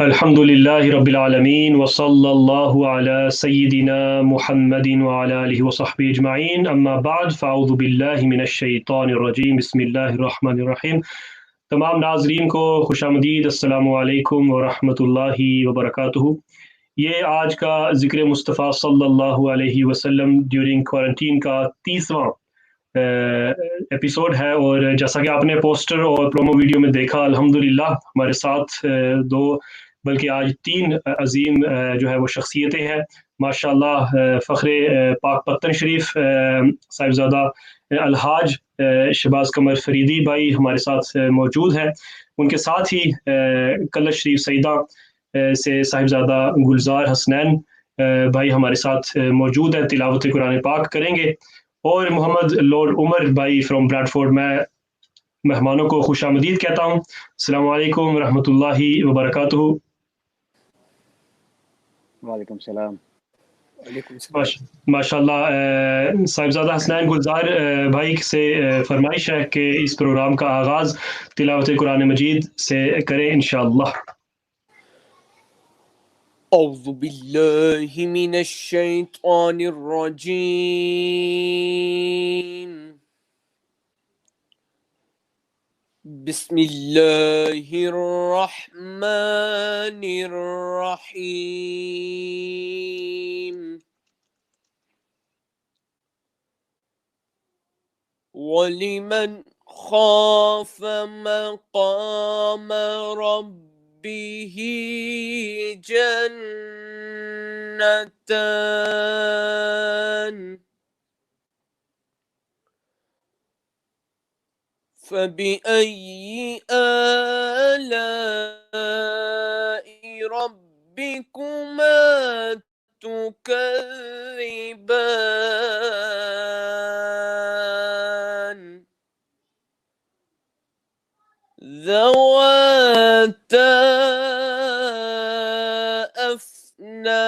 الحمد لله رب العالمين وصلى الله على سيدنا محمد وعلى آله وصحبه أجمعين أما بعد فأعوذ بالله من الشيطان الرجيم بسم الله الرحمن الرحيم. تمام ناظرین کو خوش آمدید، السلام علیکم ورحمۃ اللہ وبرکاتہ۔ یہ آج کا ذکر مصطفیٰ صلی اللہ علیہ وسلم ڈیورنگ کوارنٹین کا 30واں ایپیسوڈ ہے، اور جیسا کہ آپ نے پوسٹر اور پرومو ویڈیو میں دیکھا، الحمدللہ ہمارے ساتھ دو بلکہ آج تین عظیم جو ہے وہ شخصیتیں ہیں ماشاءاللہ۔ فخر پاک پتن شریف صاحبزادہ الحاج شہباز قمر فریدی بھائی ہمارے ساتھ موجود ہیں، ان کے ساتھ ہی کلش شریف سیدہ سے صاحبزادہ گلزار حسنین بھائی ہمارے ساتھ موجود ہیں، تلاوت قرآن پاک کریں گے، اور محمد لارڈ عمر بھائی فرام بریڈ فورڈ۔ میں مہمانوں کو خوش آمدید کہتا ہوں، السلام علیکم ورحمۃ اللہ وبرکاتہ۔ وعلیکم السلام۔ وعلیکم السلام۔ ماشاء اللہ صاحبزادہ حسنین گلزار بھائی سے فرمائش ہے کہ اس پروگرام کا آغاز تلاوت قرآن مجید سے کریں انشاءاللہ۔ اعوذ باللہ من الشیطان الرجیم، بسم اللہ الرحمن الرحیم۔ وَلِمَنْ خَافَ مَقَامَ رَبِّهِ جَنَّتَانِ، فَبِأَيِّ آلَاءِ رَبِّكُمَا تُكَذِّبَانِ، ذَوَاتَا أَفْنَانٍ،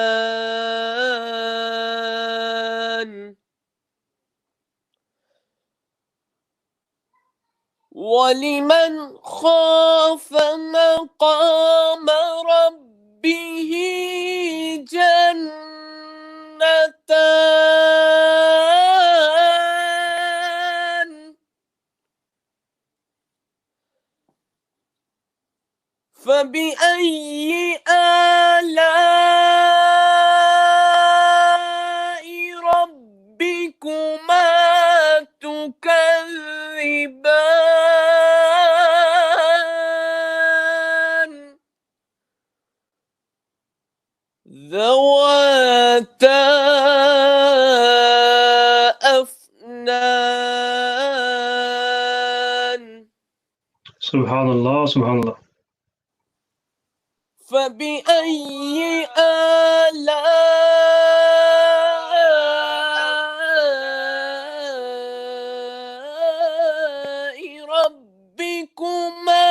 وَلِمَنْ خَافَ مَقَامَ رَبِّهِ جَنَّتَانِ، فَبِأَيِّ آلَاءِ رَبِّكُمَا تُكَذِّبَانِ، ذَوَاتَا أَفْنَانٍ، سبحان اللہ سبحان اللہ۔ فَبِأَيِّ آلَاءِ رَبِّكُمَا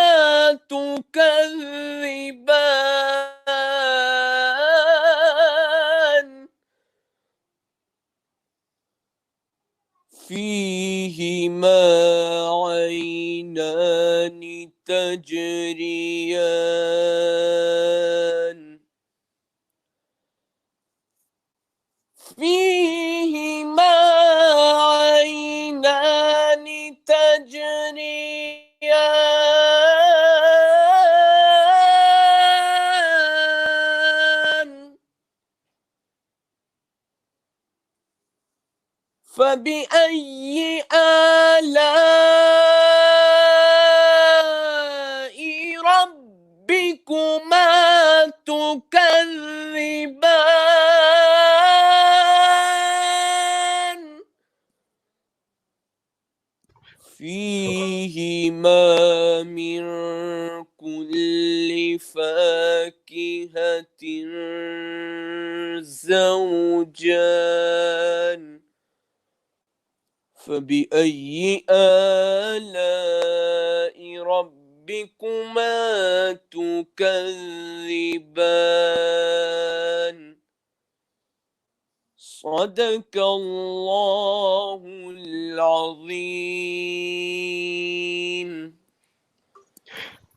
تُكَذِّبَانِ، فِيهِمَا عَيْنَانِ تَجْرِيَانِ، فِيهِمَا عَيْنَانِ تَجْرِيَانِ، فَبِأَيِّ آلَاءِ رَبِّكُمَا تُكَذِّبَانِ، فِيهِمَا مِن كُلِّ فَاكِهَةٍ زَوْجَانِ، فَبِأَيِّ آلَاءِ رَبِّكُمَا تُكَذِّبَانِ، صدق اللہ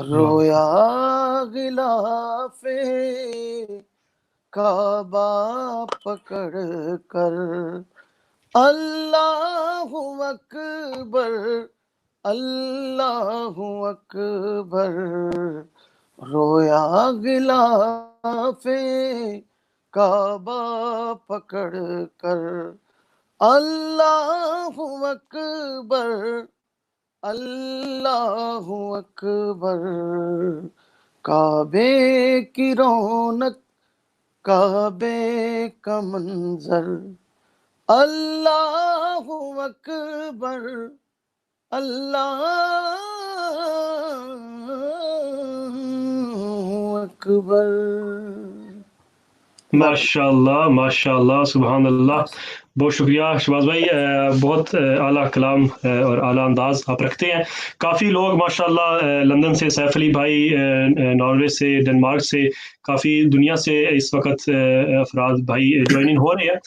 رویا غلاف کعبہ پکڑ کر اللہ اکبر اللہ اکبر، رویا غلاف کعبہ پکڑ کر اللہ اکبر اللہ اکبر، کعبے کی رونق کعبے کا منظر، اللہ اکبر اللہ اکبر۔ ماشاء اللہ سبحان اللہ، بہت شکریہ شہباز بھائی، بہت اعلیٰ کلام اور اعلیٰ انداز آپ رکھتے ہیں۔ کافی لوگ ماشاءاللہ لندن سے، سیف علی بھائی ناروے سے، ڈنمارک سے، کافی دنیا سے اس وقت افراد بھائی جوائننگ ہو رہے ہیں۔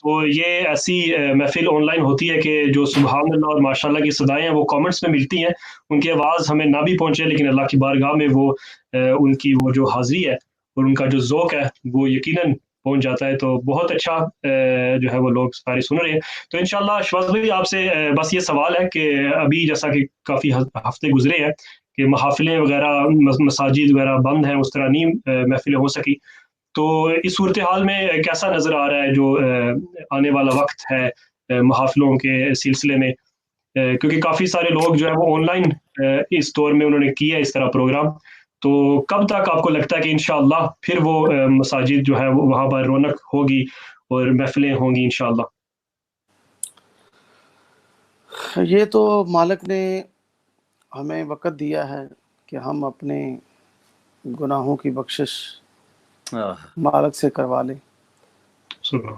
تو یہ ایسی محفل آن لائن ہوتی ہے کہ جو سبحان اللہ اور ماشاءاللہ کی صدائیں ہیں وہ کامنٹس میں ملتی ہیں، ان کی آواز ہمیں نہ بھی پہنچے لیکن اللہ کی بارگاہ میں وہ ان کی وہ جو حاضری ہے اور ان کا جو ذوق ہے وہ یقیناً پہنچ جاتا ہے۔ تو بہت اچھا جو ہے وہ لوگ سارے سن رہے ہیں۔ تو انشاءاللہ شہباز بھائی آپ سے بس یہ سوال ہے کہ ابھی جیسا کہ کافی ہفتے گزرے ہیں کہ محافلیں وغیرہ، مساجد وغیرہ بند ہیں، اس طرح نہیں محفلیں ہو سکی، تو اس صورتحال میں کیسا نظر آ رہا ہے جو آنے والا وقت ہے محافلوں کے سلسلے میں؟ کیونکہ کافی سارے لوگ جو ہے وہ آن لائن اس دور میں انہوں نے کیا اس طرح پروگرام، تو کب تک آپ کو لگتا ہے کہ انشاءاللہ پھر وہ مساجد جو ہے وہ وہاں پر رونق ہوگی اور محفلیں ہوں گی انشاءاللہ؟ یہ تو مالک نے ہمیں وقت دیا ہے کہ ہم اپنے گناہوں کی بخشش مالک سے کروا لیں۔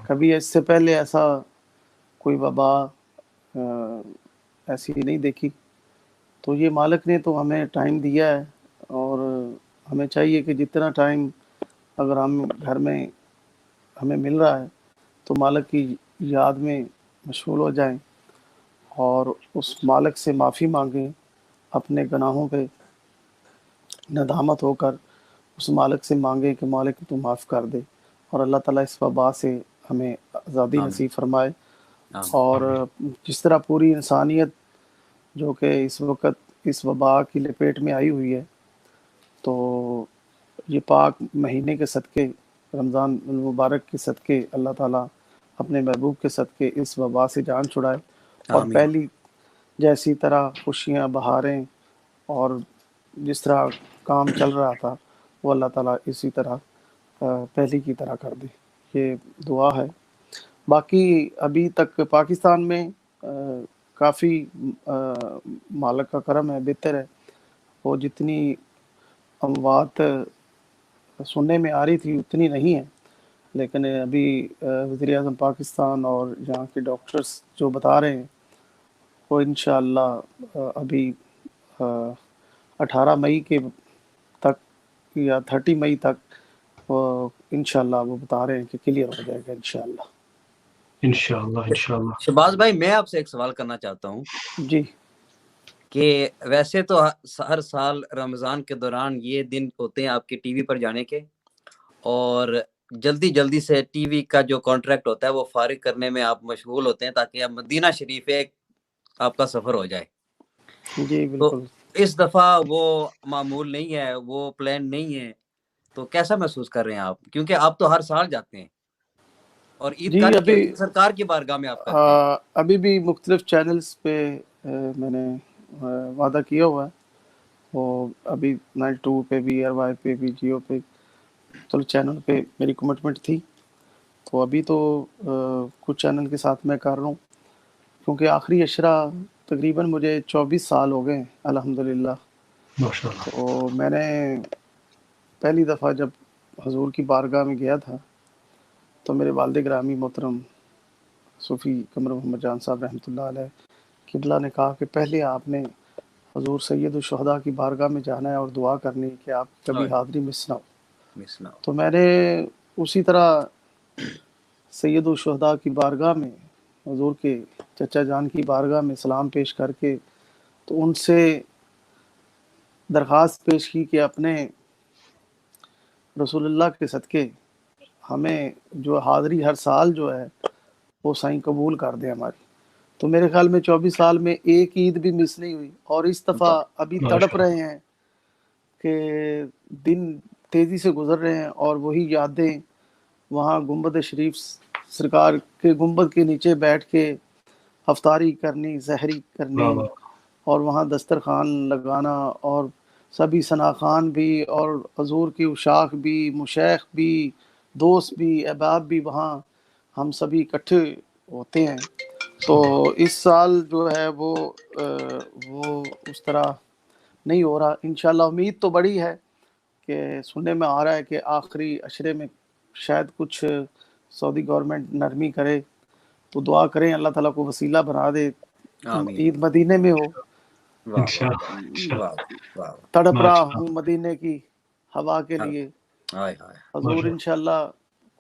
کبھی اس سے پہلے ایسا کوئی وبا ایسی نہیں دیکھی، تو یہ مالک نے تو ہمیں ٹائم دیا ہے، اور ہمیں چاہیے کہ جتنا ٹائم اگر ہم گھر میں ہمیں مل رہا ہے تو مالک کی یاد میں مشغول ہو جائیں اور اس مالک سے معافی مانگیں، اپنے گناہوں پہ ندامت ہو کر اس مالک سے مانگیں کہ مالک تو معاف کر دے، اور اللہ تعالیٰ اس وبا سے ہمیں آزادی نصیب فرمائے۔ اور جس طرح پوری انسانیت جو کہ اس وقت اس وبا کی لپیٹ میں آئی ہوئی ہے، تو یہ پاک مہینے کے صدقے، رمضان المبارک کے صدقے، اللہ تعالیٰ اپنے محبوب کے صدقے اس وبا سے جان چھڑائے، اور پہلی جیسی طرح خوشیاں، بہاریں اور جس طرح کام چل رہا تھا وہ اللہ تعالیٰ اسی طرح پہلی کی طرح کر دے، یہ دعا ہے۔ باقی ابھی تک پاکستان میں کافی مالک کا کرم ہے، بہتر ہے، وہ جتنی اموات سننے میں آ رہی تھی اتنی نہیں ہے، لیکن ابھی وزیر اعظم پاکستان اور یہاں کے ڈاکٹرز جو بتا رہے ہیں وہ انشاءاللہ ابھی 18 مئی کے تک یا 30 مئی تک وہ انشاءاللہ وہ بتا رہے ہیں کہ کلیئر ہو جائے گا انشاءاللہ۔ انشاءاللہ شہباز بھائی میں آپ سے ایک سوال کرنا چاہتا ہوں جی، کہ ویسے تو ہر سال رمضان کے دوران یہ دن ہوتے ہیں آپ کے ٹی وی پر جانے کے، اور جلدی سے ٹی وی کا جو کانٹریکٹ ہوتا ہے وہ فارغ کرنے میں آپ مشغول ہوتے ہیں تاکہ اب مدینہ شریف ایک آپ کا سفر ہو جائے۔ جی تو بالکل۔ اس دفعہ وہ معمول نہیں ہے، وہ پلان نہیں ہے، تو کیسا محسوس کر رہے ہیں آپ؟ کیونکہ آپ تو ہر سال جاتے ہیں اور عید کا جی ابھی سرکار کی بارگاہ میں آپ کرتے ہیں۔ ابھی بھی مختلف چینلز پہ میں نے وعدہ کیا ہوا ہے، وہ ابھی 92 پہ بھی، ایئر وائی پہ بھی، جیو پہ، چلو چینل پہ میری کمٹمنٹ تھی، تو ابھی تو کچھ چینل کے ساتھ میں کر رہا ہوں، کیونکہ آخری عشرہ تقریباً مجھے 24 سال ہو گئے الحمدللہ۔ تو میں نے پہلی دفعہ جب حضور کی بارگاہ میں گیا تھا تو میرے والد گرامی محترم صوفی قمر محمد جان صاحب رحمۃ اللہ علیہ قبلہ نے کہا کہ پہلے آپ نے حضور سید الشہداء کی بارگاہ میں جانا ہے اور دعا کرنی ہے کہ آپ کبھی حاضری مس نہ ہو۔ تو میں نے اسی طرح سید الشہداء کی بارگاہ میں حضور کے چچا جان کی بارگاہ میں سلام پیش کر کے تو ان سے درخواست پیش کی کہ اپنے رسول اللہ کے صدقے ہمیں جو حاضری ہر سال جو ہے وہ سائیں قبول کر دیں ہماری. تو میرے خیال میں 24 سال میں ایک عید بھی مس نہیں ہوئی، اور اس دفعہ ابھی تڑپ رہے ہیں کہ دن تیزی سے گزر رہے ہیں، اور وہی یادیں وہاں گنبد شریف سرکار کے گنبد کے نیچے بیٹھ کے افطاری کرنی، سحری کرنی، اور وہاں دسترخوان لگانا، اور سبھی ثنا خان بھی اور حضور کی اشاق بھی، مشیخ بھی، دوست بھی، احباب بھی، وہاں ہم سبھی اکٹھے ہوتے ہیں. تو اس سال جو ہے وہ اس طرح نہیں ہو رہا. انشاءاللہ امید تو بڑی ہے کہ سننے میں آ رہا ہے کہ آخری عشرے میں شاید کچھ سعودی گورنمنٹ نرمی کرے، تو دعا کریں اللہ تعالیٰ کو وسیلہ بنا دے، عید مدینے میں ہو. تڑپ رہا ہوں مدینے کی ہوا کے لیے. حضور انشاءاللہ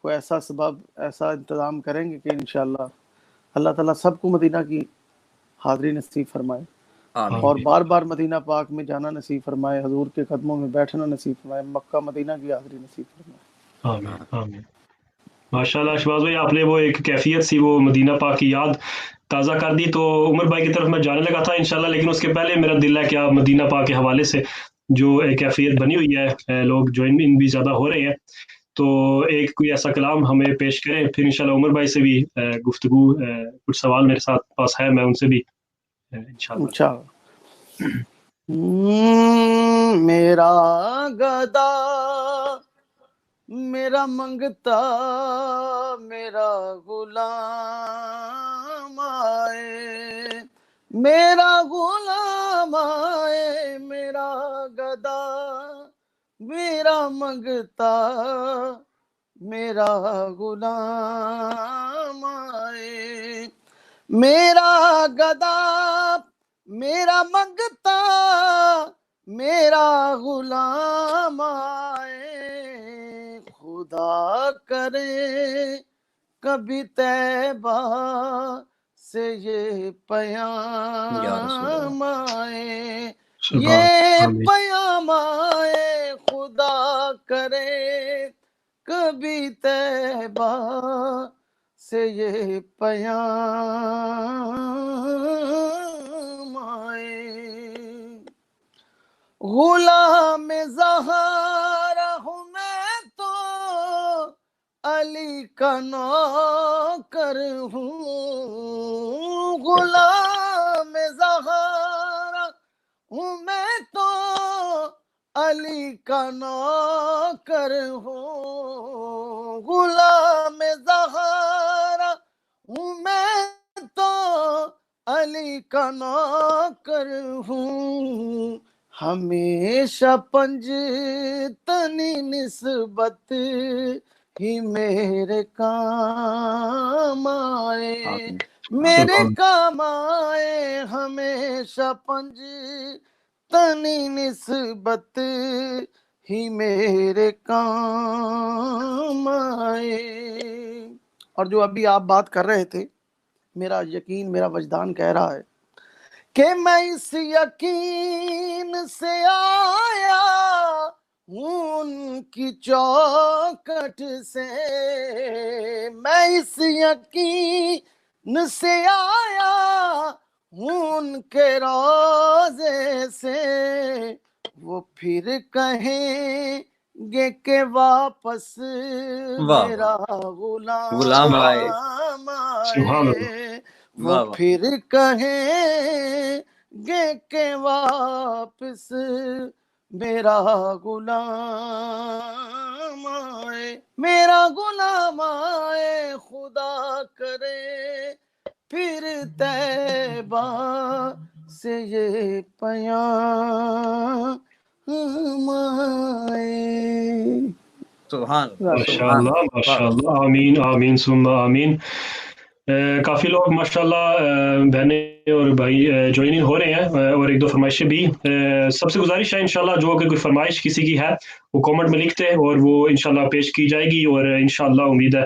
کوئی ایسا سبب، ایسا انتظام کریں گے کہ انشاءاللہ اللہ تعالیٰ سب کو مدینہ کی حاضری نصیب فرمائے، اور بار بار مدینہ پاک میں جانا نصیب فرمائے، حضور کے قدموں میں بیٹھنا نصیب فرمائے، مکہ مدینہ کی حاضری نصیب فرمائے. آمین آمین. ماشاء اللہ شہباز بھائی، آپ نے وہ ایک کیفیت سی وہ مدینہ پاک کی یاد تازہ کر دی. تو عمر بھائی کی طرف میں جانے لگا تھا انشاءاللہ، لیکن اس کے پہلے میرا دل ہے کہ آپ مدینہ پاک کے حوالے سے جو ایک کیفیت بنی ہوئی ہے، لوگ جوائن بھی زیادہ ہو رہے ہیں، تو ایک کوئی ایسا کلام ہمیں پیش کریں. پھر انشاءاللہ عمر بھائی سے بھی گفتگو، کچھ سوال میرے ساتھ پاس ہے، میں ان سے بھی انشاءاللہ. میرا گدا میرا منگتا میرا غلام آئے، میرا غلام آئے، میرا گدا میرا منگتا میرا غلام آئے، میرا گدا میرا منگتا میرا غلام آئے، خدا کرے کبھی طیبہ سے یہ پیام آئے، یہ پیام آئے، خدا کرے کبھی طیبہ سے یہ پیام آئے. غلام زہرا ہوں میں تو علی کا نوکر ہوں، غلام زہرا ہوں میں تو علی کا نوکر ہوں، غلام زہرا ہوں میں تو علی کا نوکر ہوں، ہمیشہ پنج تنی نسبت ہی میرے کام آئے، میرے کام آئے، ہمیشہ پنج تنی نسبت ہی میرے کام آئے. اور جو ابھی آپ بات کر رہے تھے، میرا یقین، میرا وجدان کہہ رہا ہے کہ میں اس یقین سے آیا ہوں ان کی چوکٹ سے، میں اس یقین سے آیا ہوں ان کے روضے سے، وہ پھر کہیں گے کہ واپس میرا غلام آئے، وہ پھر کہیں گے کہ واپس میرا غلام آئے، میرا غلام آئے، خدا کرے پھر طیبہ سے یہ پیام آئے. سبحان ماشاءاللہ، آمین آمین ثم آمین. کافی لوگ ماشاءاللہ بہنیں اور بھائی جوائن ہو رہے ہیں، اور ایک دو فرمائشیں بھی. سب سے گزارش ہے انشاءاللہ جو کہ کوئی فرمائش کسی کی ہے وہ کامنٹ میں لکھتے ہیں، اور وہ انشاءاللہ پیش کی جائے گی، اور انشاءاللہ امید ہے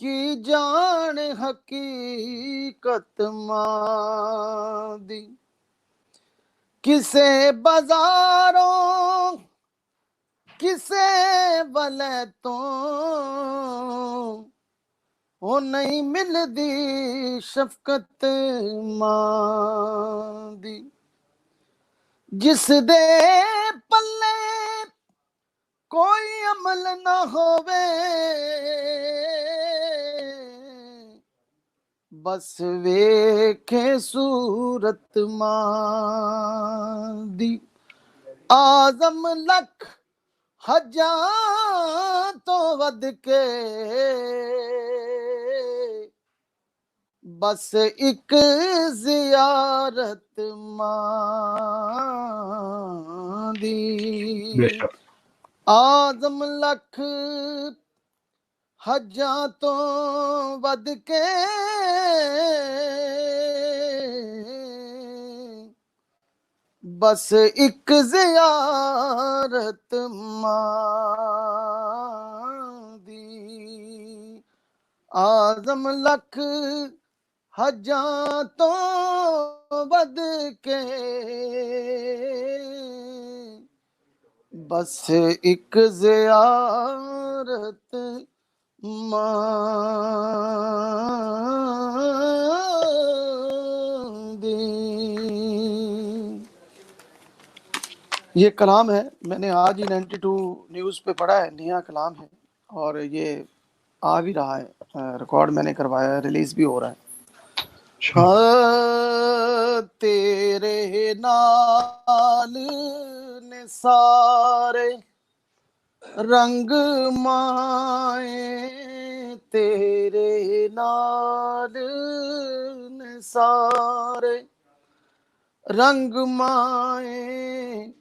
کی جان حقیقت ماں دی کسے بازاروں کسے ولے تو وہ نہیں ملدی شفقت ماں دی جس دے پلے کوئی عمل نہ ہووے بس ویکھے صورت ماں دی آزم لکھ حجاں تو ود کے بس ایک زیارت ماں دی بے شک آزم لکھ حجاں تو ود کے بس ایک زیارت ماں دی آزم لکھ حجاں تو ود کے بس ایک زیارت ماں دی یہ کلام ہے میں نے آج ہی 92 نیوز پہ پڑھا ہے نیا کلام ہے اور یہ آ بھی رہا ہے ریکارڈ میں نے کروایا ہے ریلیز بھی ہو رہا ہے ہاں تیرے نال نے سارے رنگ مائیں تیرے نال نے سارے رنگ مائیں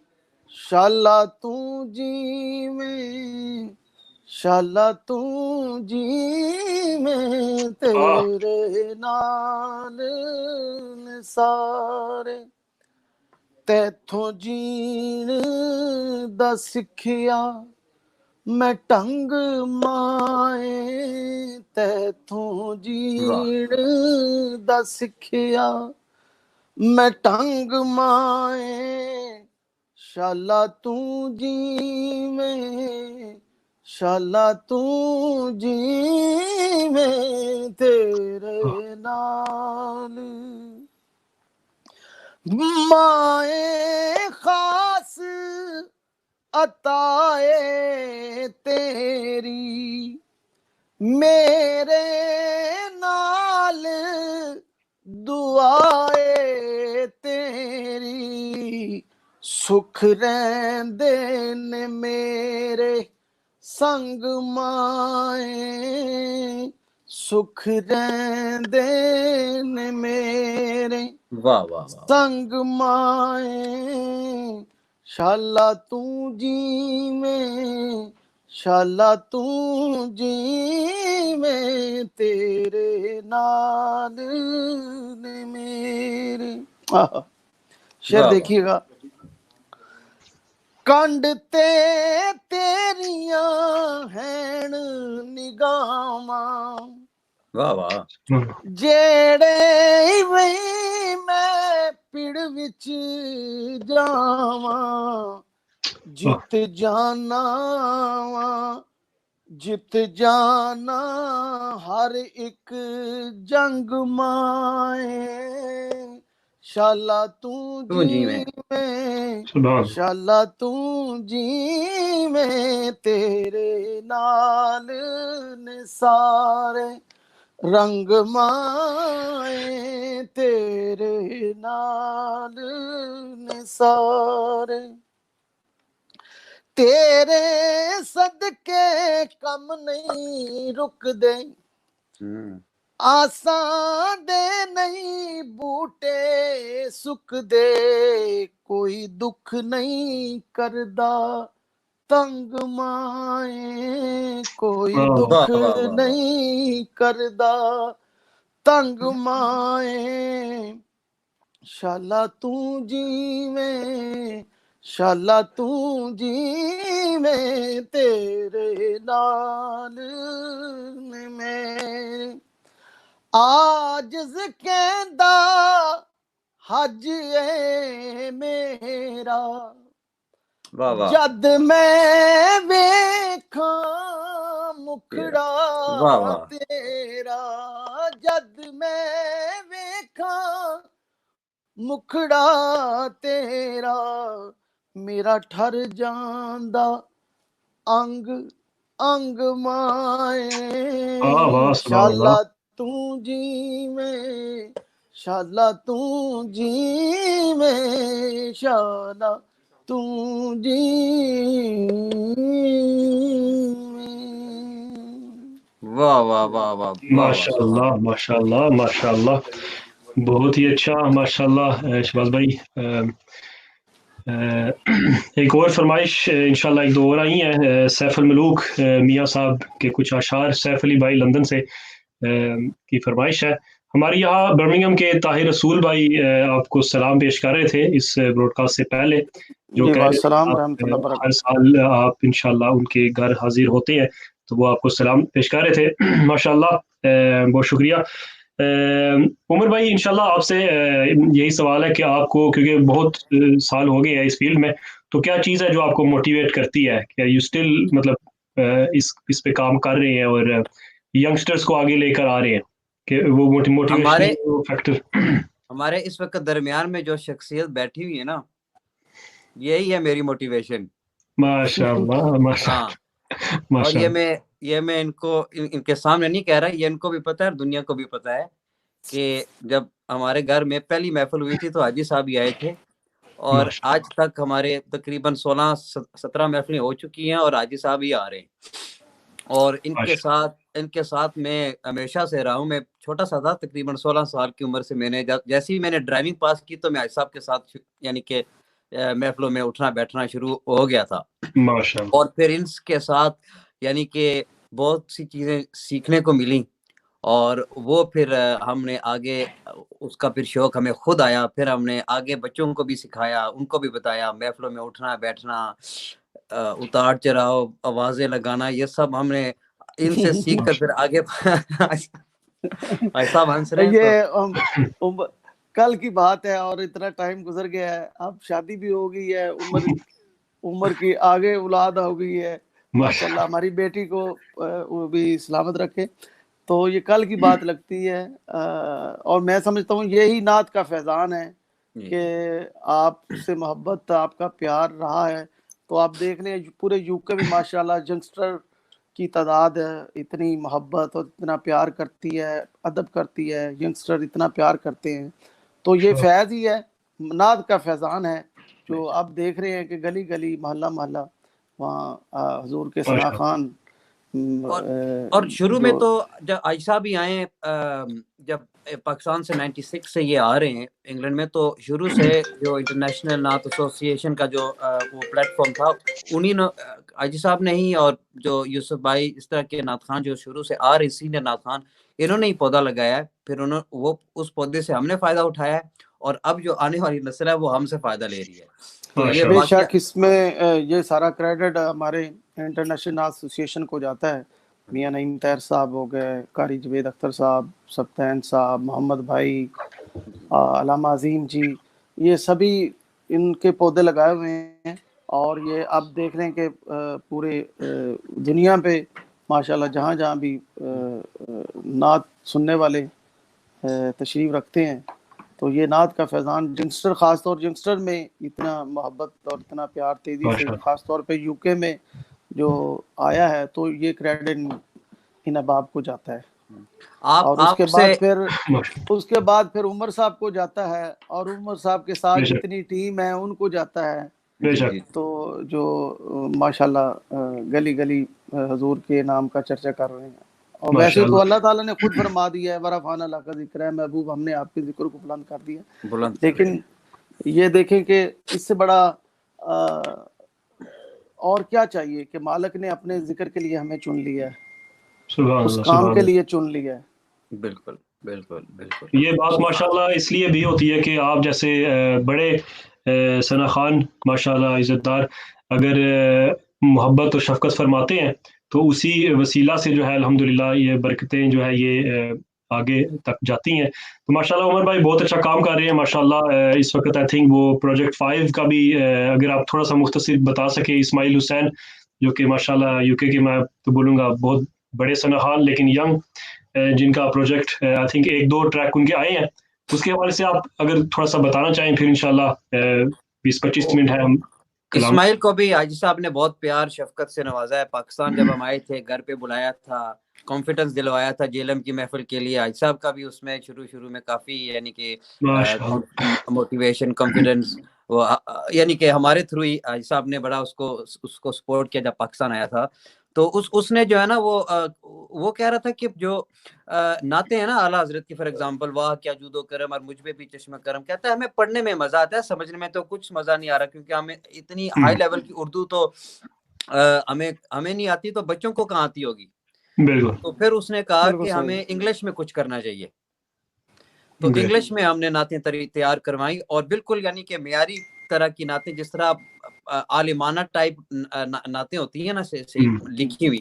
شالا تو جی میں شالا تو جی میں تیرے نال نے سارے تیتھوں جین دا سکھیا میں ٹنگ مائیں تیتھوں جین دا سکھیا میں ٹنگ مائیں شالا تو جی میں شالا تو جی میں تیرے نال مائیں خاص عطائے تیری میرے نال دعائے تیری سکھ رہندے نے میرے سنگ مائیں سکھ رہندے نے میرے واہ واہ واہ سنگ مائیں شالا تو جی میں شالا تو جی میں تیرے نال نے میرے شعر واہ دیکھیے گا کنڈ تے تیریاں ہین نگاہاں واہ واہ جیڑے وہی میں پڑ وچ جاواں جت جانا واں جت جانا ہر ایک جنگ مائیں شالا تو تو جی میں میں سبحان شالا تو جی میں تیرے نال نے سارے رنگ مائیں تیرے نال نے سارے تیرے صدقے کم نہیں رک دے آساں دے نہیں بوٹے سکھ دے کوئی دکھ نہیں کردا تنگ مائیں کوئی واہ دکھ واہ واہ واہ نہیں کردا تنگ مائیں شالا تو جی میں شالا تو جی میں تیرے نال میں عاجز کہندا حج اے میرا واہ واہ جد میں ویکھاں مکھڑا واہ واہ تیرا جد میں ویکھاں مکھڑا تیرا میرا ٹھر جاندا انگ انگ مائے واہ واہ سبحان اللہ شالا تو جی میں شالا تو جی میں شالا تو جی واہ واہ واہ واہ واہ ماشاء اللہ ماشاء اللہ ماشاء اللہ بہت ہی اچھا ماشاء اللہ شہباز بھائی ایک اور فرمائش انشاءاللہ ایک دو اور آئی ہیں سیف الملوک میاں صاحب کے کچھ اشعار سیف علی بھائی لندن سے کی فرمائش ہے ہمارے یہاں برمنگھم کے طاہر رسول بھائی آپ کو سلام پیش کر رہے تھے اس براڈ کاسٹ سے پہلے جو جی کہہ رہے تھے السلام آپ ورحمۃ اللہ ہر وبرکاتہ سال آپ انشاءاللہ ان کے گھر حاضر ہوتے ہیں تو وہ آپ کو سلام پیش کر رہے تھے ماشاءاللہ بہت شکریہ عمر بھائی انشاءاللہ آپ سے یہی سوال ہے کہ آپ کو کیونکہ بہت سال ہو گئے ہیں اس فیلڈ میں تو کیا چیز ہے جو آپ کو موٹیویٹ کرتی ہے کہ یو اسٹل مطلب اس پہ کام کر رہے ہیں اور ینگسٹرز کو آگے لے کر آ رہے ہیں کہ وہ موٹیویشن فیکٹر ہمارے اس وقت درمیان میں جو شخصیت بیٹھی ہوئی ہے نا یہی ہے میری موٹیویشن ماشاء اللہ ماشاء ہاں اور ماشاء یہ میں ان کو ان کے سامنے نہیں کہہ رہا یہ ان کو بھی پتہ ہے اور دنیا کو بھی پتہ ہے کہ جب ہمارے گھر میں پہلی محفل ہوئی تھی تو حاجی صاحب ہی آئے تھے اور ماشاء آج تک ہمارے تقریباً 16-17 محفلیں ہو چکی ہیں اور حاجی صاحب ہی آ رہے ہیں اور ان کے ساتھ میں ہمیشہ سے رہا ہوں میں چھوٹا سا تھا تقریباً 16 سال کی عمر سے میں نے جیسے ہی میں نے ڈرائیونگ پاس کی تو میں حاجی صاحب کے ساتھ یعنی کہ محفلوں میں اٹھنا بیٹھنا شروع ہو گیا تھا ماشاء اللہ اور پھر ان کے ساتھ یعنی کہ بہت سی چیزیں سیکھنے کو ملیں اور وہ پھر ہم نے آگے اس کا پھر شوق ہمیں خود آیا پھر ہم نے آگے بچوں کو بھی سکھایا ان کو بھی بتایا محفلوں میں اٹھنا بیٹھنا اتار چڑھاؤ آوازیں لگانا یہ سب ہم نے ان سے سیکھ کر پھر آگے ایسا ہنس رہے ہیں یہ کل کی بات ہے اور اتنا ٹائم گزر گیا ہے اب شادی بھی ہو گئی ہے عمر کی آگے اولاد ہو گئی ہے ماشاءاللہ ہماری بیٹی کو وہ بھی سلامت رکھے تو یہ کل کی بات لگتی ہے اور میں سمجھتا ہوں یہی نعت کا فیضان ہے کہ آپ سے محبت آپ کا پیار رہا ہے تو آپ دیکھ لیں پورے یو کے میں ماشاءاللہ ینگسٹر کی تعداد اتنی محبت اور اتنا پیار کرتی ہے ادب کرتی ہے ینگسٹر اتنا پیار کرتے ہیں تو یہ فیض ہی ہے نعت کا فیضان ہے جو آپ دیکھ رہے ہیں کہ گلی گلی محلہ محلہ وہاں حضور کے ثنا خان اور شروع میں تو جب عائشہ بھی آئے جب پاکستان سے 96 سے یہ آ رہے ہیں انگلینڈ میں تو شروع سے جو انٹرنیشنل نعت ایسوسی ایشن کا جو وہ پلیٹ فارم تھا انہی نے حاجی صاحب نے ہی اور جو یوسف بھائی اس طرح کے نعت خان جو شروع سے آ رہے سینئر نعت خان انہوں نے ہی پودا لگایا ہے پھر وہ اس پودے سے ہم نے فائدہ اٹھایا ہے اور اب جو آنے والی نسل ہے وہ ہم سے فائدہ لے رہی ہے تو یہ بے شک اس میں یہ سارا کریڈٹ ہمارے انٹرنیشنل نعت ایسوسی ایشن کو جاتا ہے میاں نعیم طاہر صاحب ہو گئے قاری جوید اختر صاحب سبطین صاحب محمد بھائی علامہ عظیم جی یہ سبھی ان کے پودے لگائے ہوئے ہیں اور یہ اب دیکھ رہے ہیں کہ پورے دنیا پہ ماشاءاللہ جہاں جہاں بھی نعت سننے والے تشریف رکھتے ہیں تو یہ نعت کا فیضان ینگسٹر خاص طور ینگسٹر میں اتنا محبت اور اتنا پیار تیزی سے خاص طور پہ یو کے میں جو آیا ہے تو یہ کریڈٹ ان احباب کو جاتا ہے اور اس کے بعد پھر عمر صاحب کو جاتا ہے اور عمر صاحب کے ساتھ جتنی ٹیم ہے ان کو جاتا ہے تو جو ماشاءاللہ گلی گلی حضور کے نام کا چرچا کر رہے ہیں اور ویسے تو اللہ تعالیٰ نے خود فرما دیا ہے ورفعنا لک ذکرک ہے محبوب ہم نے آپ کے ذکر کو بلند کر دیا لیکن یہ دیکھیں کہ اس سے بڑا اور کیا چاہیے کہ مالک نے اپنے ذکر کے لیے ہمیں چن لیا ہے اس کام کے لیے چن لیا ہے بالکل بالکل بالکل یہ بات ماشاءاللہ اس لیے بھی ہوتی ہے کہ آپ جیسے بڑے ثنا خان ماشاءاللہ عزت دار اگر محبت اور شفقت فرماتے ہیں تو اسی وسیلہ سے جو ہے الحمدللہ یہ برکتیں جو ہے یہ آگے تک جاتی ہیں. تو ماشاءاللہ عمر بھائی بہت اچھا کام کر رہے ہیں ماشاءاللہ. اس وقت آئی تھنک وہ پروجیکٹ 5 کا بھی اگر آپ تھوڑا سا مختصر بتا سکیں. اسماعیل حسین جو کہ ماشاءاللہ یو کے میں تو بولوں گا بہت بڑے ثنا خان لیکن ینگ جن کا پروجیکٹ آئی تھنک 1-2 ٹریک ان کے آئے ہیں, اس کے حوالے سے آپ اگر تھوڑا سا بتانا چاہیں پھر انشاءاللہ 20-25 منٹ ہے ہم کلام. اسماعیل کو بھی حاجی صاحب نے بہت پیار شفقت سے نوازا ہے. پاکستان جب ہم آئے تھے گھر پہ بلایا تھا, کانفیڈنس دلوایا تھا جیلم کی محفل کے لیے. حاجی صاحب کا بھی اس میں شروع میں کافی یعنی کہ موٹیویشن کانفیڈنس یعنی کہ ہمارے تھرو ہی حاجی صاحب نے بڑا اس کو سپورٹ کیا جب پاکستان آیا تھا. تو اس نے جو ہے نا وہ کہہ رہا تھا کہ جو نعتیں ہیں نا اعلیٰ حضرت کی, فار ایگزامپل واہ کیا جود و کرم اور مجھ پہ بھی چشمہ کرم, کہتا ہے ہمیں پڑھنے میں مزہ آتا ہے, سمجھنے میں تو کچھ مزہ نہیں آ رہا کیونکہ ہمیں اتنی ہائی لیول کی اردو تو ہمیں نہیں آتی, تو بچوں کو کہاں آتی ہوگی. بالکل. تو پھر اس نے کہا کہ ہمیں انگلش میں کچھ کرنا چاہیے. تو انگلش میں ہم نے نعتیں تیار کروائی اور بالکل یعنی کہ معیاری طرح کی نعتیں, جس طرح عالمانہ ٹائپ نعتیں ہوتی ہیں نا لکھی ہوئی,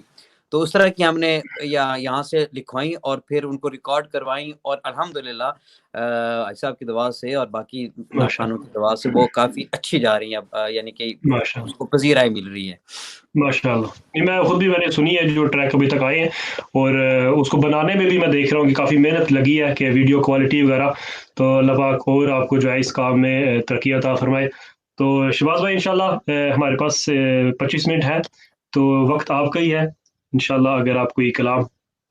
تو اس طرح کی ہم نے یہاں سے لکھوائیں اور پھر ان کو ریکارڈ کروائیں. اور الحمدللہ حاجی صاحب کی دعا سے اور باقی خانوں کی دعا سے وہ کافی اچھی جا رہی ہیں, یعنی کہ اس کو پذیرائی مل رہی ہے ماشاءاللہ. میں خود بھی میں نے سنی ہے جو ٹریک ابھی تک آئے ہیں, اور اس کو بنانے میں بھی میں دیکھ رہا ہوں کہ کافی محنت لگی ہے کہ ویڈیو کوالٹی وغیرہ. تو اللہ پاک اور آپ کو جو ہے اس کام میں ترقی عطا فرمائے. تو شہباز بھائی انشاءاللہ ہمارے پاس 25 منٹ ہے تو وقت آپ کا ہی ہے. انشاءاللہ اگر آپ کوئی کلام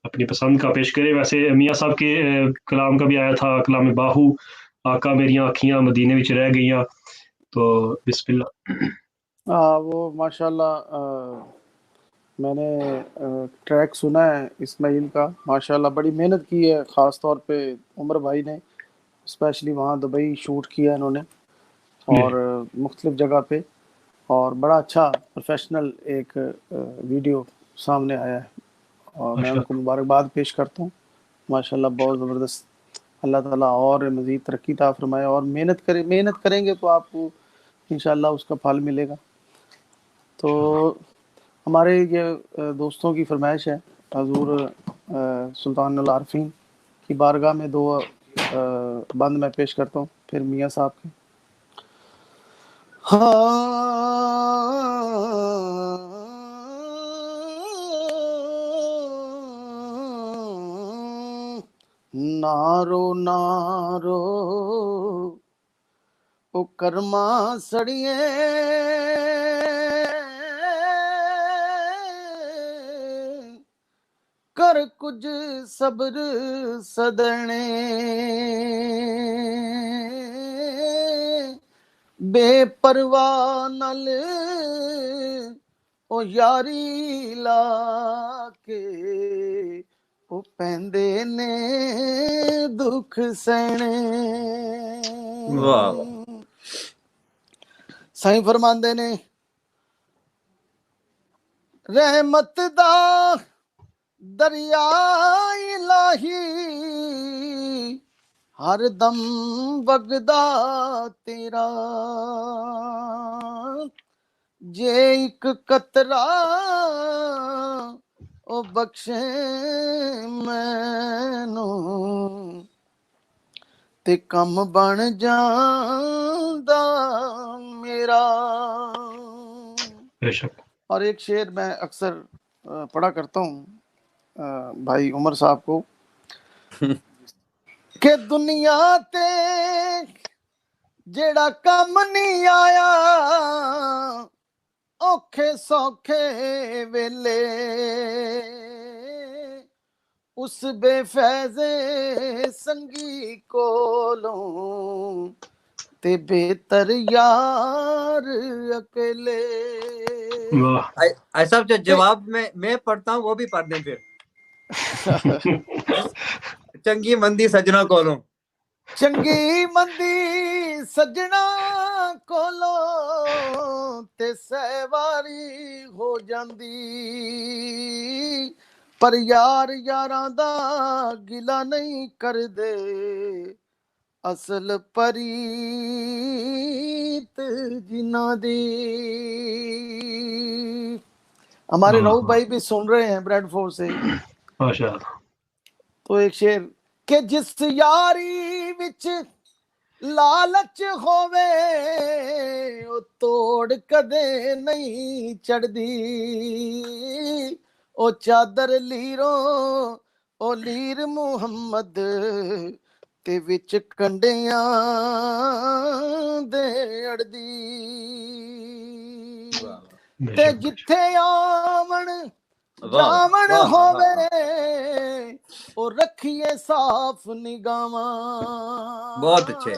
اپنی پسند کا پیش کرے. ویسے میاں صاحب کے کلام کا بھی آیا تھا, کلام باہو آقا میریاں آکھیاں مدینے وچ رہ گئیاں. تو بسم اللہ. وہ ماشاءاللہ میں نے ٹریک سنا ہے اسماعیل کا, ماشاءاللہ بڑی محنت کی ہے, خاص طور پہ عمر بھائی نے اسپیشلی وہاں دبئی شوٹ کیا انہوں نے اور مختلف جگہ پہ, اور بڑا اچھا پروفیشنل ایک ویڈیو سامنے آیا ہے اور میں ان کو مبارکباد پیش کرتا ہوں. ماشاءاللہ بہت زبردست. اللہ تعالیٰ اور مزید ترقی عطا فرمائے, اور محنت کریں گے تو آپ کو انشاءاللہ اس کا پھل ملے گا. تو ہمارے یہ دوستوں کی فرمائش ہے, حضور سلطان العارفین کی بارگاہ میں 2 بند میں پیش کرتا ہوں, پھر میاں صاحب کے. نارو نارو او کرما سڑیے کر کچھ صبر سدنے بے پرواہ نل او یاری لا کے او پیندے نے دکھ سہنے. سائیں فرماندے نے رحمت دا دریا الہی ہر دم وگدا تیرا, جے ایک قطرہ او بخشے مینوں تے کم بن جاندا میرا. اور ایک شعر میں اکثر پڑھا کرتا ہوں بھائی عمر صاحب کو کہ دنیا تے جیڑا کم نہیں آیا اوکھے سوکھے ویلے اس بے فیض سنگی کولوں تے بہتر یار اکیلے. ایسا جو جواب میں پڑھتا ہوں وہ بھی پڑھ دیں پھر. چنگی مندی سجنا کولوں, چنگی مندی سجنا کولوں تے سہواری ہو جاندی, پر یار یاراں دا گلا نہیں کر دے اصل پریت جنا دی. ہمارے رؤف بھائی بھی سن رہے ہیں بریڈ فورٹ سے. ماشاء اللہ. تو ایک شعر کہ جس یاری وچ لالچ ہووے او توڑ کدے نہیں چڑھدی. او چادر لیروں او لیر محمد تے وچ کنڈیاں دے اڑدی. تے جتھے آون جاون ہووے او رکھیے صاف نگاواں. بہت اچھے.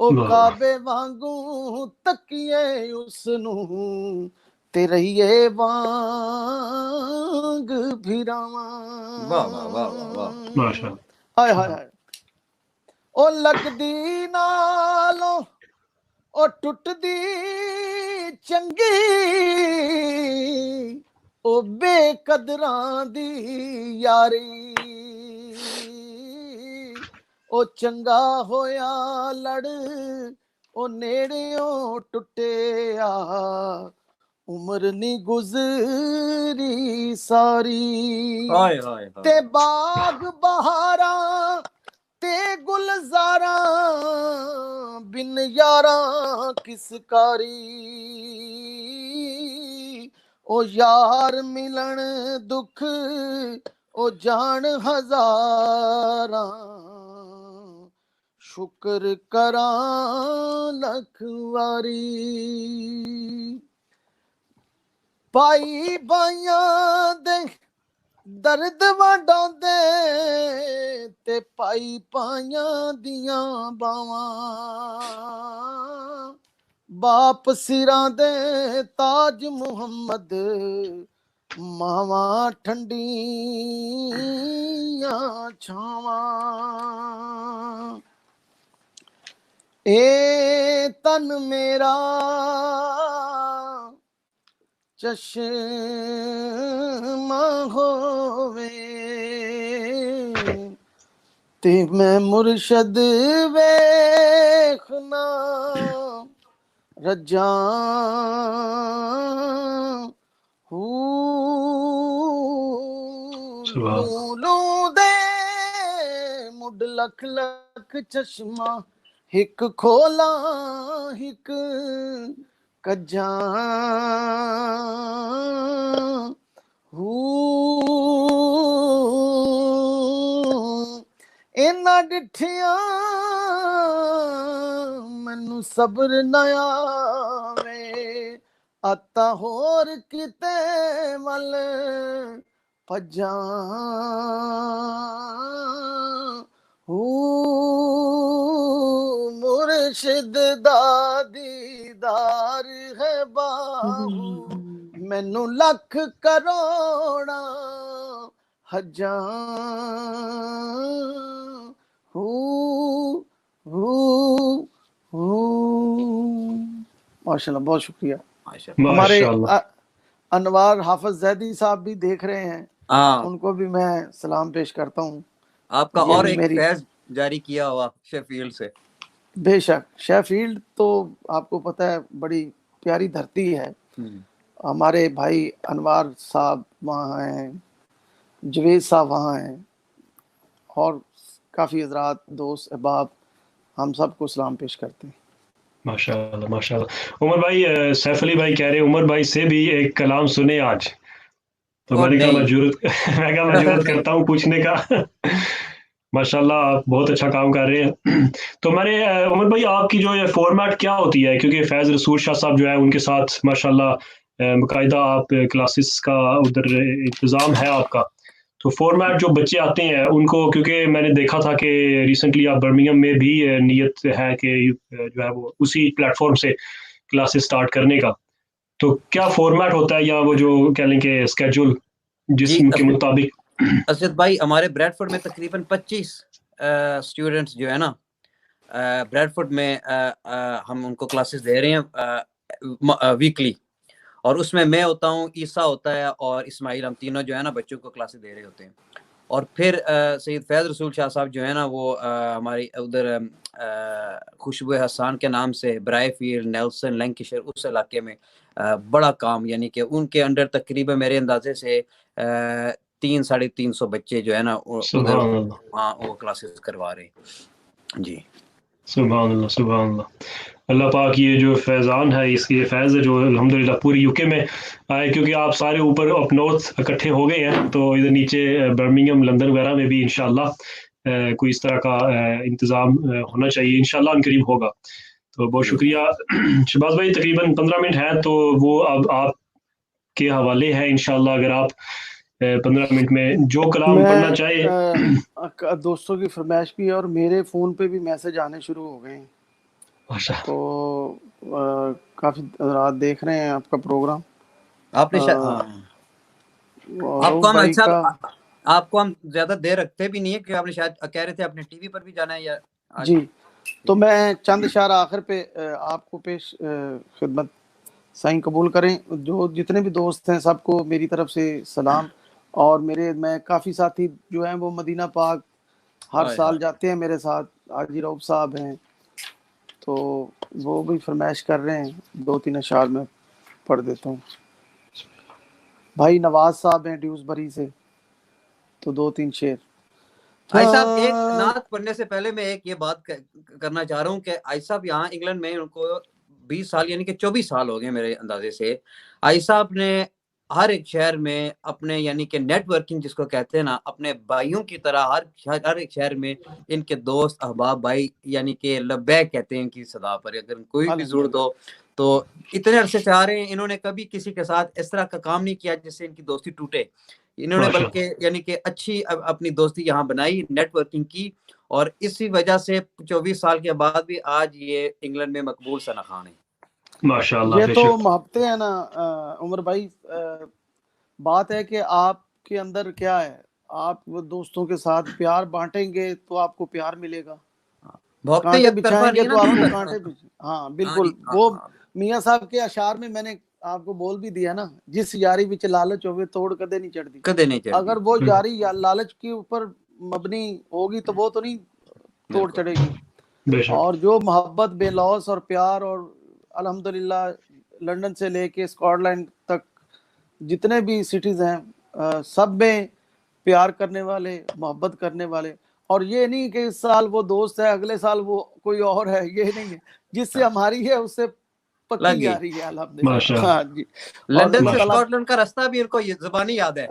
او کعبے وانگوں تکیے اس نوں تے رہیے وانگ بھراواں. واہ واہ واہ واہ. ماشاء اللہ. ہائے ہائے ہائے. او لگدی نالوں او ٹٹدی چنگی او بے قدراں دی یاری. او چنگا ہویا لڑ او نیڑیوں ٹٹیا عمر نی گزری ساری. ہائے ہائے تے ہائے. باغ بہاراں تے گلزاراں بن یاراں کس کاری. او یار ملن دکھ او جان ہزاراں شکر کراں لکھ واری. پائی بائیاں دے درد وڈاندے تے پائی پائیاں دیاں باواں. باپ سراں دے تاج محمد ماواں ٹھنڈیاں چھاواں. اے تن میرا چشمہ ہووے تے میں مرشد ویکھنا رجاں لوں دے مڈ لکھ لکھ چشمہ ہک کھولاں ہک کجاں. اینا ڈٹھیاں مینوں صبر نہ آوے آتا ہور کتے ول پجاں. مرشد دا دیدار ہے باہو مینوں لکھ کروڑاں حجاں. ماشاء اللہ بہت شکریہ. ہمارے ماشاء اللہ. انوار حافظ زیدی صاحب بھی دیکھ رہے ہیں, ہاں ان کو بھی میں سلام پیش کرتا ہوں. آپ کا یہ اور بھی ایک میری فیض جاری کیا ہوا شیفیلڈ سے. بے شک شیفیلڈ تو آپ کو پتہ ہے بڑی پیاری دھرتی ہے. ہمارے بھائی انوار صاحب وہاں ہیں, جوید صاحب وہاں ہیں, اور کافی حضرات دوست احباب ہم سب کو سلام پیش کرتے ہیں. ماشاء اللہ ماشاء اللہ. عمر بھائی, سیف علی بھائی کہہ رہے ہیں عمر بھائی سے بھی ایک کلام سنے آج, تو میں نے کہا میں جرات کرتا ہوں پوچھنے کا. ماشاء اللہ آپ بہت اچھا کام کر رہے ہیں. تو میں نے عمر بھائی آپ کی جو یہ فارمیٹ کیا ہوتی ہے, کیونکہ فیض رسول شاہ صاحب جو ہے ان کے ساتھ ماشاء اللہ باقاعدہ آپ کلاسز کا ادھر انتظام ہے آپ کا, تو فارمیٹ جو بچے آتے ہیں ان کو, کیونکہ میں نے دیکھا تھا کہ ریسنٹلی آپ برمنگھم میں بھی نیت ہے کہ جو ہے وہ اسی پلیٹ فارم سے کلاسز سٹارٹ کرنے کا, تو کیا فارمیٹ ہوتا ہے یا وہ جو کہہ لیں کہ اسکیجول جس کے مطابق؟ اسد بھائی ہمارے بریڈ فورڈ میں تقریباً 25 اسٹوڈنٹس جو ہے نا بریڈ فورڈ میں ہم ان کو کلاسز دے رہے ہیں ویکلی, اور اس میں ہوتا ہوں, عیسیٰ ہوتا ہے اور اسماعیل, ہم تینوں جو ہے نا بچوں کو کلاسز دے رہے ہوتے ہیں. اور پھر سید فیض رسول شاہ صاحب جو ہے نا وہ ہماری ادھر خوشبو حسان کے نام سے برائے فیلڈ نیلسن لینکشائر اس علاقے میں بڑا کام، یعنی کہ ان کے انڈر تقریباً میرے اندازے سے 300-350 بچے جو ہے نا ادھر سبحان اللہ ہاں وہ کلاسز کروا رہے ہیں جی۔ سبحان اللہ سبحان اللہ۔ اللہ پاک یہ جو فیضان ہے، اس کی یہ فیض ہے جو الحمدللہ پوری یو کے میں آئے، کیونکہ آپ سارے اوپر اپ نارتھ اکٹھے ہو گئے ہیں، تو ادھر نیچے برمنگھم لندن وغیرہ میں بھی انشاءاللہ کوئی اس طرح کا انتظام ہونا چاہیے، انشاءاللہ ان قریب ہوگا۔ تو بہت شکریہ شہباز بھائی، تقریباً 15 منٹ ہیں تو وہ اب آپ کے حوالے ہیں انشاءاللہ، اگر آپ 15 منٹ میں جو کلام پڑھنا چاہے۔ میں دوستوں کی فرمائش بھی ہے اور میرے فون پہ بھی میسج آنے شروع ہو گئے ہیں، ماشاء تو کافی رات دیکھ رہے ہیں آپ کا پروگرام۔ آپ نے آپ کو ہم آپ کو ہم زیادہ دیر رکھتے بھی نہیں ہے کہ آپ نے شاید کہہ رہے تھے اپنے ٹی وی پر بھی جانا ہے یا جی، تو میں چند اشارہ آخر پہ آپ کو پیش خدمت سائیں قبول کریں۔ جو جتنے بھی دوست ہیں سب کو میری طرف سے سلام، اور میں کافی ساتھی جو ہیں وہ مدینہ پاک ہر سال جاتے ہیں میرے ساتھ، حاجی رؤف صاحب ہیں، تو وہ بھی فرمائش کر رہے ہیں، 2-3 اشعار میں پڑھ دیتا ہوں۔ بھائی نواز صاحب ہیں ڈیوزبری سے، تو 2-3 شعر۔ آئی صاحب ایک نعت پڑھنے سے پہلے میں ایک یہ بات کرنا چاہ رہا ہوں کہ آئی صاحب یہاں انگلینڈ میں ان کو 20 سال یعنی کہ 24 سال ہو گئے میرے اندازے سے۔ آئی صاحب نے ہر ایک شہر میں اپنے یعنی کہ نیٹ ورکنگ جس کو کہتے ہیں نا، اپنے بھائیوں کی طرح ہر ایک شہر میں ان کے دوست احباب بھائی یعنی کہ لبیک کہتے ہیں ان کی صدا پر، اگر کوئی بھی ضرورت ہو تو اتنے عرصے سے آ رہے ہیں۔ انہوں نے کبھی کسی کے ساتھ اس طرح کا کام نہیں کیا جس سے ان کی دوستی ٹوٹے، انہوں نے بلکہ یعنی کہ اچھی اپنی دوستی یہاں بنائی، نیٹ ورکنگ کی، اور اسی وجہ سے 24 سال کے بعد بھی آج یہ انگلینڈ میں مقبول ثنا خان ہے۔ ماشاءاللہ۔ یہ تو محبتیں ہیں نا عمر بھائی، بات ہے کہ آپ کے اندر کیا ہے، آپ وہ دوستوں کے ساتھ پیار بانٹیں گے تو آپ کو پیار ملے گا، کانٹے بچھائیں گے تو آپ کو کانٹے ہاں بالکل۔ وہ میاں صاحب کے اشعار میں نے آپ کو بول بھی دیا نا، جس یاری وچ لالچ ہوئے توڑ کدے نہیں چڑھتی، اگر وہ یاری یا لالچ کے اوپر مبنی ہوگی تو وہ تو نہیں توڑ چڑھے گی، اور جو محبت بے لوث اور پیار، اور الحمدللہ لندن سے لے کے اسکاٹ لینڈ تک جتنے بھی سٹیز ہیں سب میں پیار کرنے والے، محبت کرنے والے، اور یہ نہیں کہ اس سال وہ دوست ہے اگلے سال وہ کوئی اور ہے، یہ نہیں ہے، جس سے ہماری ہے اس سے پکی آ رہی ہے الحمدللہ۔ ہاں جی، لندن سے اسکاٹ لینڈ کا راستہ بھی ان کو زبانی یاد ہے۔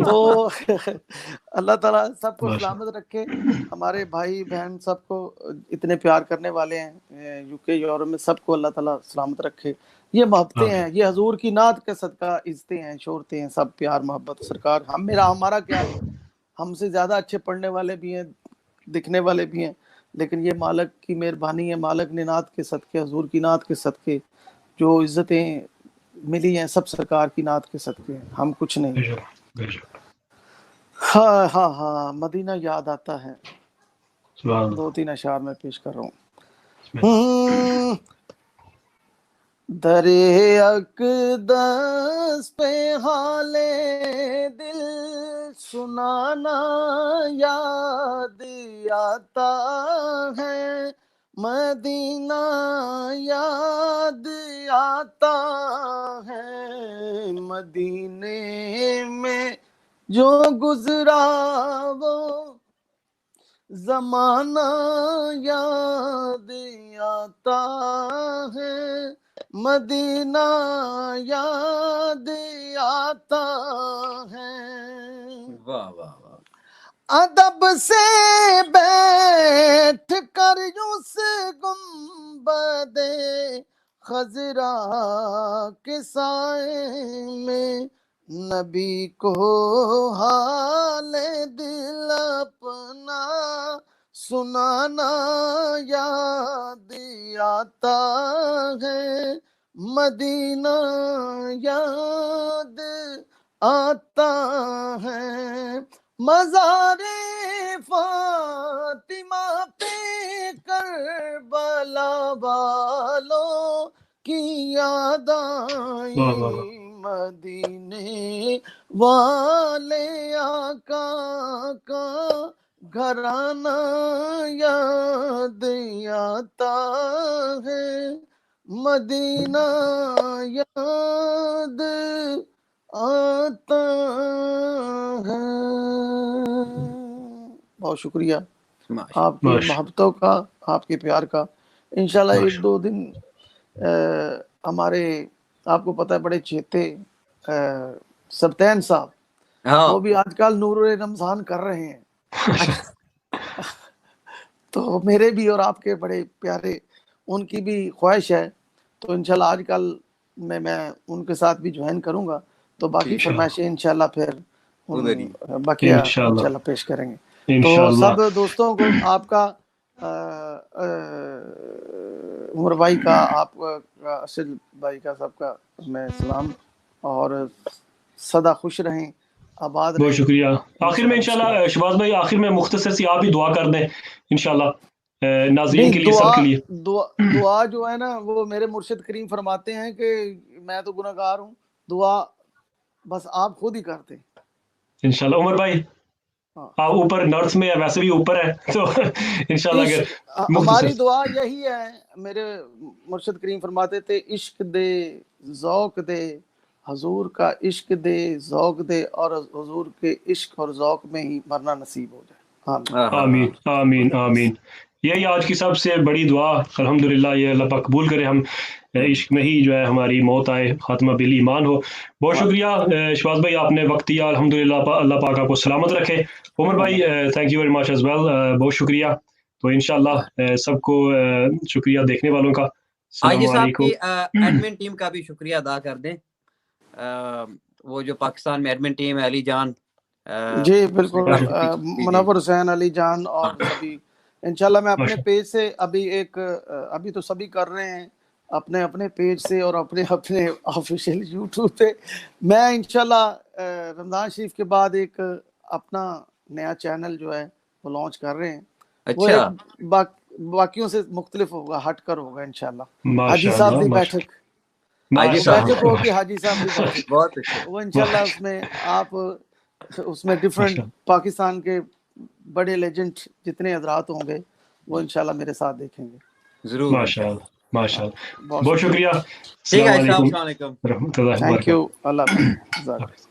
تو اللہ تعالیٰ سب کو سلامت رکھے، ہمارے بھائی بہن سب کو اتنے پیار کرنے والے ہیں یو کے یورپ میں، سب کو اللہ تعالیٰ سلامت رکھے۔ یہ محبتیں ہیں، یہ حضور کی نعت کا صدقہ، عزتیں ہیں، شہرتیں ہیں، سب پیار محبت سرکار۔ ہمارا کیا ہے، ہم سے زیادہ اچھے پڑھنے والے بھی ہیں، دکھنے والے بھی ہیں، لیکن یہ مالک کی مہربانی ہے، مالک نے نعت کے صدقے، حضور کی نعت کے صدقے جو عزتیں ملی ہیں سب سرکار کی نعت کے صدقے ہیں، ہم کچھ نہیں۔ ہاں ہاں ہاں، مدینہ یاد آتا ہے، 2-3 اشعار میں پیش کر رہا ہوں۔ در اقدس پہ حال دل سنانا یاد آتا ہے، مدینہ یاد آتا ہے، مدینے میں جو گزرا وہ زمانہ یاد آتا ہے، مدینہ یاد آتا ہے۔ واہ واہ واہ۔ ادب سے بیٹھ کر اس گنبد خضرا کے سائے میں نبی کو حال دل اپنا سنانا یاد آتا ہے، مدینہ یاد آتا ہے، مزار فاطمہ پہ کربلا والوں کی یاد آئی، مدینے والے آقا کا گھرانہ یاد آتا ہے، مدینہ یاد آتا ہے۔ بہت شکریہ آپ کی محبتوں کا، آپ کے پیار کا۔ انشاءاللہ ایک دو دن ہمارے آپ کو پتہ ہے بڑے چیتے سبتین صاحب، وہ بھی آج کل نور رمضان کر رہے ہیں، تو میرے بھی اور آپ کے بڑے پیارے ان کی بھی خواہش ہے، تو انشاءاللہ آج کل میں ان کے ساتھ بھی جوائن کروں گا، تو باقی فرمائشیں انشاءاللہ پھر بقیہ انشاءاللہ پیش کریں گے۔ تو سب دوستوں کو آپ کا، عمر بھائی کا، آپ کا، اسد بھائی کا، سب کا میں سلام، اور سدا خوش رہیں، آباد رہیں۔ بہت شکریہ۔ آخر میں انشاءاللہ شہباز بھائی، آخر میں مختصر سی آپ ہی دعا کر دیں انشاءاللہ ناظرین کے لیے، سب کے لیے۔ دعا جو ہے نا وہ میرے مرشد کریم فرماتے ہیں کہ میں تو گناہگار ہوں، دعا بس آپ خود ہی کرتے انشاءاللہ۔ عمر بھائی آپ اوپر نارتھ میں ویسے بھی اوپر ہے، تو انشاءاللہ اگر ہماری دعا یہی ہے، میرے مرشد کریم فرماتے تھے عشق دے ذوق دے، حضور کا عشق دے ذوق دے، اور حضور کے عشق اور ذوق میں ہی مرنا نصیب ہو جائے۔ آمین آمین آمین۔ یہی آج کی سب سے بڑی دعا الحمدللہ، یہ اللہ پاک قبول کرے، ہم عشق میں ہی جو ہے ہماری موت آئے، خاتمہ بال ایمان ہو۔ بہت شکریہ شہباز بھائی، آپ نے وقت دیا، الحمدللہ، اللہ پاک آپ کو سلامت رکھے۔ عمر بھائی thank you very much as well, بہت شکریہ۔ تو انشاءاللہ سب کو شکریہ دیکھنے والوں کا۔ حاجی صاحب کی ایڈمن ٹیم کا بھی شکریہ ادا کر دیں، وہ جو پاکستان میں ایڈمن ٹیم ہے، علی جان جی بالکل، منور حسین، علی جان، اور سبھی انشاءاللہ میں اپنے پیج سے ابھی تو سبھی کر رہے ہیں اپنے اپنے پیج سے اور اپنے آفیشیل یوٹیوب پہ، میں انشاءاللہ رمضان شریف کے بعد ایک اپنا نیا چینل جو ہے وہ لانچ کر رہے ہیں، وہ باقیوں سے مختلف ہوگا، ہٹ کر ہوگا انشاءاللہ۔ حاجی صاحب کی بیٹھک ہوگی، حاجی صاحب کی بیٹھک، وہ انشاءاللہ اس میں آپ اس میں ڈیفرنٹ پاکستان کے بڑے لیجنڈ جتنے حضرات ہوں گے وہ انشاءاللہ میرے ساتھ دیکھیں گے ضرور۔ ماشاءاللہ ماشاءاللہ، بہت شکریہ۔ ٹھیک ہے، السلام علیکم، رحمۃ اللہ تھینک یو، اللہ حافظ۔